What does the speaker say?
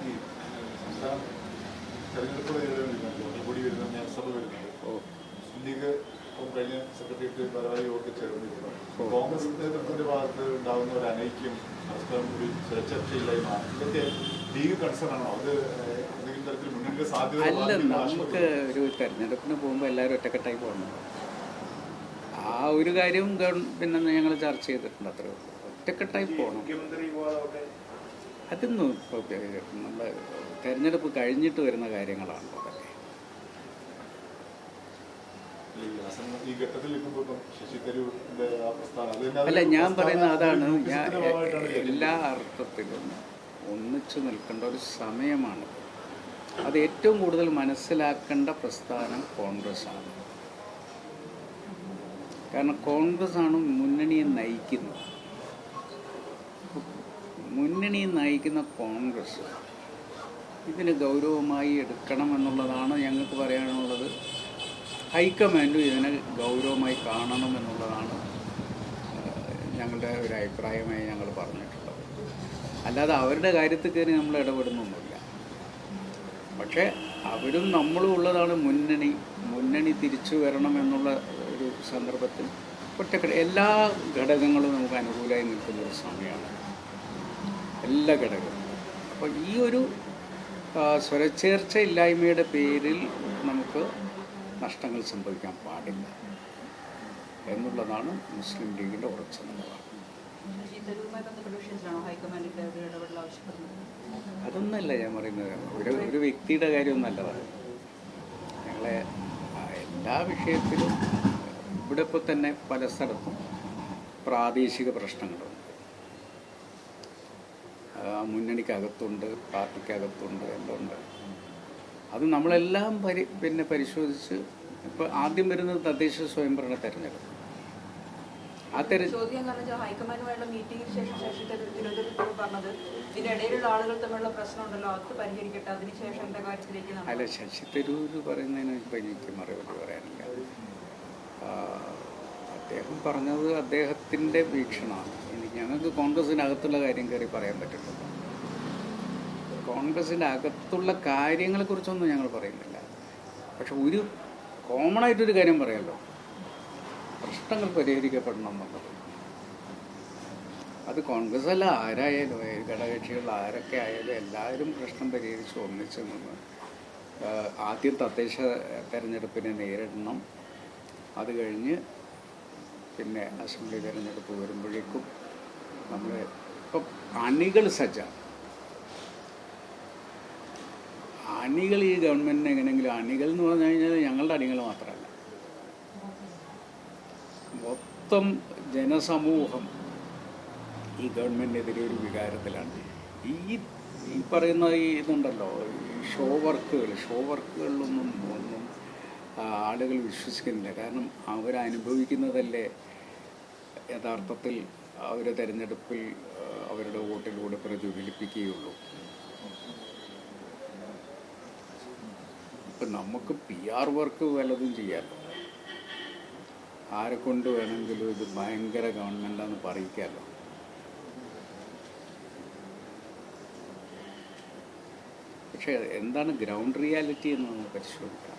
ഈ സംസ്ഥാനം തെരഞ്ഞെടുപ്പുകൾ കൂടി വരുന്ന നിയമസഭ വരുന്നത് മുസ്ലിം ലീഗ് ഇപ്പം കഴിഞ്ഞ സെക്രട്ടേറിയറ്റ് ഭാരവാഹി യോഗത്തിൽ ചേർന്നിരുന്നു. കോൺഗ്രസ് നേതൃത്വത്തിന്റെ ഭാഗത്ത് ഉണ്ടാകുന്ന ഒരു അനൈക്യം, പരസ്പരം ഒരു ചർച്ചയില്ലായ്മ, ഇതൊക്കെ ലീഗ് കൺസേൺ ആണോ? അത് എന്തെങ്കിലും തരത്തിൽ മുന്നണിയുടെ സാധ്യത? അല്ല, നമുക്ക് ഒരു തെരഞ്ഞെടുപ്പിന് പോകുമ്പോൾ എല്ലാവരും ഒറ്റക്കെട്ടായി പോകണം. ആ ഒരു കാര്യം പിന്നെ ഞങ്ങൾ ചർച്ച ചെയ്തിട്ടുണ്ട്. അത്രേ ഉള്ളൂ. ഒറ്റക്കെട്ടായി പോകണം. അതൊന്നും ഇപ്പോൾ നമ്മുടെ തെരഞ്ഞെടുപ്പ് കഴിഞ്ഞിട്ട് വരുന്ന കാര്യങ്ങളാണ് അതൊക്കെ. അല്ല, ഞാൻ പറയുന്നത് അതാണ്. ഞാൻ എല്ലാ അർത്ഥത്തിലും ഒന്നിച്ചു നിൽക്കേണ്ട ഒരു സമയമാണ്. അത് ഏറ്റവും കൂടുതൽ മനസ്സിലാക്കേണ്ട പ്രസ്ഥാനം കോൺഗ്രസ്സാണ്. കാരണം കോൺഗ്രസ്സാണ് മുന്നണിയെ നയിക്കുന്നത്. മുന്നണിയെ നയിക്കുന്ന കോൺഗ്രസ് ഇതിന് ഗൗരവമായി എടുക്കണമെന്നുള്ളതാണ് ഞങ്ങൾക്ക് പറയാനുള്ളത്. ഹൈക്കമാൻഡും ഇതിനെ ഗൗരവമായി കാണണമെന്നുള്ളതാണ് ഞങ്ങളുടെ ഒരു അഭിപ്രായമായി ഞങ്ങൾ പറഞ്ഞിട്ടുള്ളത്. അല്ലാതെ അവരുടെ കാര്യത്തിൽ കയറി നമ്മൾ ഇടപെടുന്നൊന്നുമില്ല. പക്ഷേ അവരും നമ്മളും ഉള്ളതാണ് മുന്നണി തിരിച്ചു വരണമെന്നുള്ള ഒരു സന്ദർഭത്തിൽ എല്ലാ ഘടകങ്ങളും നമുക്ക് അനുകൂലമായി നിൽക്കുന്നൊരു സമയമാണ്, എല്ലാ ഘടകങ്ങളും. അപ്പോൾ ഈ ഒരു സ്വരച്ചേർച്ച ഇല്ലായ്മയുടെ പേരിൽ നമുക്ക് നഷ്ടങ്ങൾ സംഭവിക്കാൻ പാടില്ല എന്നുള്ളതാണ് മുസ്ലിം ലീഗിൻ്റെ ഉറച്ച നിലപാട്. അതൊന്നല്ല ഞാൻ പറയുന്നത്. ഒരു വ്യക്തിയുടെ കാര്യമൊന്നല്ല പറയുന്നത്. ഞങ്ങളെ എല്ലാ വിഷയത്തിലും ഇവിടെ ഇപ്പോൾ തന്നെ പല സ്ഥലത്തും പ്രാദേശിക പ്രശ്നങ്ങളുണ്ട്. മുന്നണിക്കകത്തുണ്ട്, പാർട്ടിക്കകത്തുണ്ട്, എല്ലാം ഉണ്ട്. അത് നമ്മളെല്ലാം പരിശോധിച്ച് ഇപ്പോൾ ആദ്യം വരുന്നത് തദ്ദേശ സ്വയംഭരണ തെരഞ്ഞെടുപ്പ്. ആ ഹൈക്കമാൻഡുമായുള്ള മീറ്റിംഗിന് ശേഷം തിരുവനന്തപുരത്ത് പറഞ്ഞത് ഇതിനിടയിലുള്ള ആളുകൾ തമ്മിലുള്ള പ്രശ്നമുണ്ടല്ലോ, അത് പരിഹരിക്കട്ടെ, അതിനുശേഷം എൻ്റെ കാര്യത്തിലേക്ക്. അല്ല, ശശി തരൂർ പറയുന്നതിന് ഇപ്പം എനിക്ക് മറുപടി പറയാനില്ല. അദ്ദേഹം പറഞ്ഞത് അദ്ദേഹത്തിൻ്റെ വീക്ഷണമാണ്. ഞങ്ങൾക്ക് കോൺഗ്രസിനകത്തുള്ള കാര്യം കയറി പറയാൻ പറ്റില്ല. കോൺഗ്രസിൻ്റെ അകത്തുള്ള കാര്യങ്ങളെക്കുറിച്ചൊന്നും ഞങ്ങൾ പറയുന്നില്ല. പക്ഷെ ഒരു കോമണായിട്ടൊരു കാര്യം പറയാമല്ലോ, പ്രശ്നങ്ങൾ പരിഹരിക്കപ്പെടണം എന്നുള്ളത്. അത് കോൺഗ്രസ് അല്ല, ആരായാലും ഘടകകക്ഷികൾ ആരൊക്കെ ആയാലും എല്ലാവരും പ്രശ്നം പരിഹരിച്ച് ഒന്നിച്ച് നിന്ന് ആദ്യം തദ്ദേശ തെരഞ്ഞെടുപ്പിനെ നേരിടണം. അത് കഴിഞ്ഞ് പിന്നെ അസംബ്ലി തെരഞ്ഞെടുപ്പ് വരുമ്പോഴേക്കും നമ്മൾ ഇപ്പം അണികൾ സജ്ജാണ്. അണികൾ ഈ ഗവൺമെൻറ്റിന് എങ്ങനെയെങ്കിലും, അണികൾ എന്ന് പറഞ്ഞു കഴിഞ്ഞാൽ ഞങ്ങളുടെ അണികൾ മാത്രമല്ല, മൊത്തം ജനസമൂഹം ഈ ഗവൺമെൻറ്റിനെതിരെ ഒരു വികാരത്തിലാണ്. ഈ പറയുന്ന ഇതുണ്ടല്ലോ, ഷോ വർക്കുകളിലൊന്നും ആളുകൾ വിശ്വസിക്കുന്നില്ല. കാരണം അവരനുഭവിക്കുന്നതല്ലേ യഥാർത്ഥത്തിൽ അവരെ തെരഞ്ഞെടുപ്പിൽ അവരുടെ വോട്ടിലൂടെ പ്രതിഫലിപ്പിക്കുകയുള്ളൂ. ഇപ്പം നമുക്ക് PR വർക്ക് വല്ലതും ചെയ്യാമല്ലോ, ആരെ കൊണ്ട് വേണമെങ്കിലും ഇത് ഭയങ്കര ഗവൺമെൻറ്റാന്ന് പറയിക്കാമല്ലോ. പക്ഷേ എന്താണ് ഗ്രൗണ്ട് റിയാലിറ്റി എന്ന് നമുക്ക് പരിശോധിക്കാം.